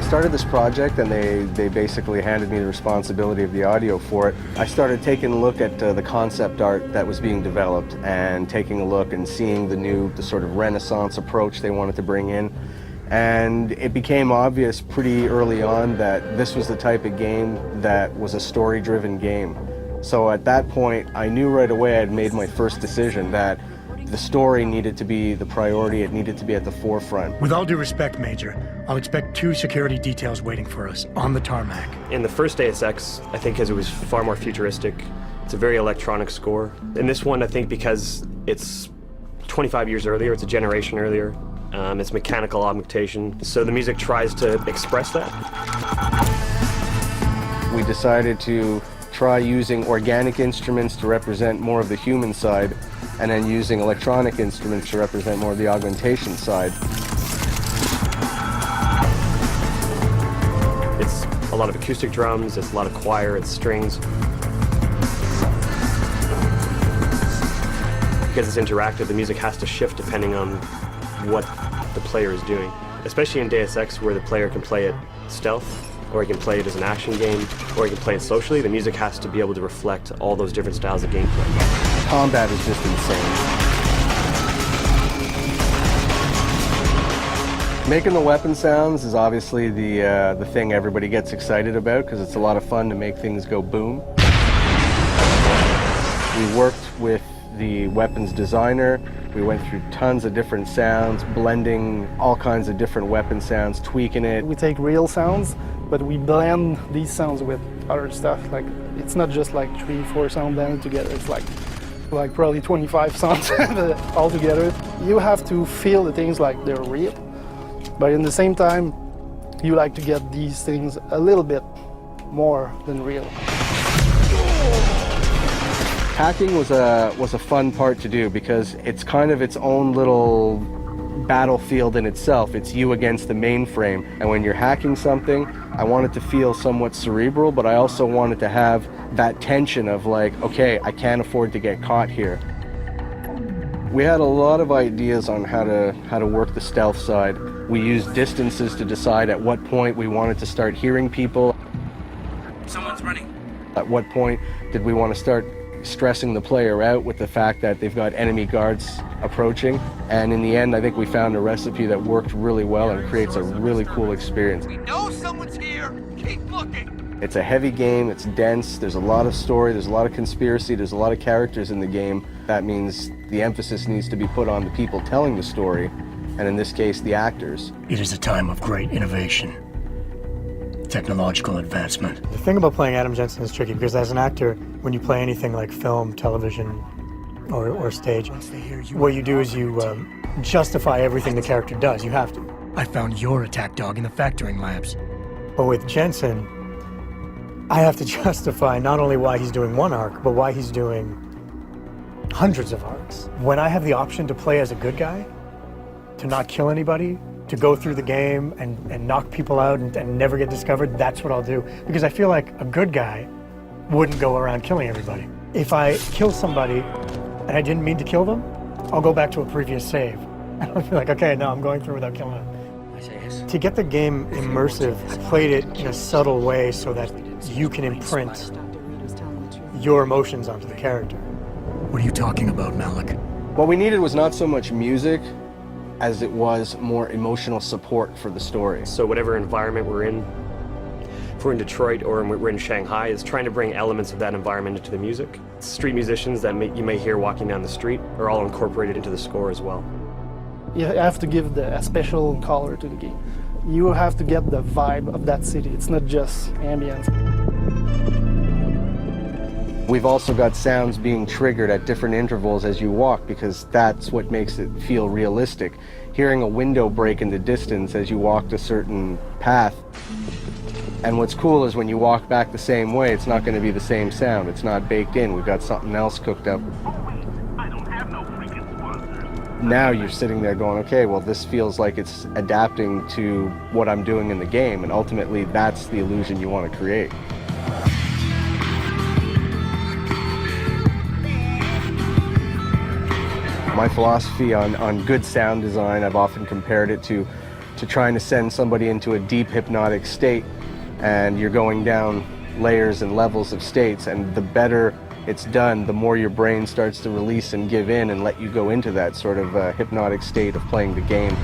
started this project and they basically handed me the responsibility of the audio for it. I started taking a look at the concept art that was being developed and taking a look and seeing the sort of Renaissance approach they wanted to bring in. And it became obvious pretty early on that this was the type of game that was a story-driven game. So at that point, I knew right away I'd made my first decision that the story needed to be the priority, it needed to be at the forefront. With all due respect, Major, I'll expect 2 security details waiting for us on the tarmac. In the first Deus Ex, I think because it was far more futuristic, it's a very electronic score. In this one, I think because it's 25 years earlier, it's a generation earlier, it's mechanical augmentation, so the music tries to express that. We decided to try using organic instruments to represent more of the human side, and then using electronic instruments to represent more of the augmentation side. It's a lot of acoustic drums, it's a lot of choir, it's strings. Because it's interactive, the music has to shift depending on what the player is doing. Especially in Deus Ex, where the player can play it stealth, or he can play it as an action game, or he can play it socially. The music has to be able to reflect all those different styles of gameplay. Combat is just insane. Making the weapon sounds is obviously the thing everybody gets excited about, because it's a lot of fun to make things go boom. We worked with the weapons designer. We went through tons of different sounds, blending all kinds of different weapon sounds, tweaking it. We take real sounds, but we blend these sounds with other stuff. Like, it's not just like 3-4 sound blended together. It's like probably 25 sounds all together. You have to feel the things like they're real, but in the same time, you like to get these things a little bit more than real. Hacking was a fun part to do because it's kind of its own little battlefield in itself. It's you against the mainframe, and when you're hacking something, I want it to feel somewhat cerebral, but I also want it to have that tension of like, okay, I can't afford to get caught here. We had a lot of ideas on how to work the stealth side. We used distances to decide at what point we wanted to start hearing people. Someone's running. At what point did we want to start stressing the player out with the fact that they've got enemy guards approaching. And in the end, I think we found a recipe that worked really well and creates a really cool experience. We know someone's here. Keep looking. It's a heavy game, it's dense, there's a lot of story, there's a lot of conspiracy, there's a lot of characters in the game. That means the emphasis needs to be put on the people telling the story, and in this case, the actors. It is a time of great innovation, technological advancement. The thing about playing Adam Jensen is tricky because as an actor, when you play anything like film, television, or stage, what you do is you justify everything the character does. You have to. I found your attack dog in the factoring labs. But with Jensen, I have to justify not only why he's doing one arc, but why he's doing hundreds of arcs. When I have the option to play as a good guy, to not kill anybody, to go through the game and knock people out and never get discovered, that's what I'll do. Because I feel like a good guy wouldn't go around killing everybody. If I kill somebody and I didn't mean to kill them, I'll go back to a previous save. And I'll be like, okay, no, I'm going through without killing them. To get the game immersive, I played it in a subtle way so that you can imprint your emotions onto the character. What are you talking about, Malik? What we needed was not so much music as it was more emotional support for the story. So whatever environment we're in, if we're in Detroit or we're in Shanghai, is trying to bring elements of that environment into the music. Street musicians that you may hear walking down the street are all incorporated into the score as well. You have to give a special color to the game. You have to get the vibe of that city. It's not just ambience. We've also got sounds being triggered at different intervals as you walk because that's what makes it feel realistic. Hearing a window break in the distance as you walk a certain path. And what's cool is when you walk back the same way, it's not going to be the same sound. It's not baked in. We've got something else cooked up. Now you're sitting there going, okay, well, this feels like it's adapting to what I'm doing in the game, and ultimately that's the illusion you want to create. My philosophy on good sound design, I've often compared it to to trying to send somebody into a deep hypnotic state, and you're going down layers and levels of states, and the better it's done, the more your brain starts to release and give in and let you go into that sort of hypnotic state of playing the game.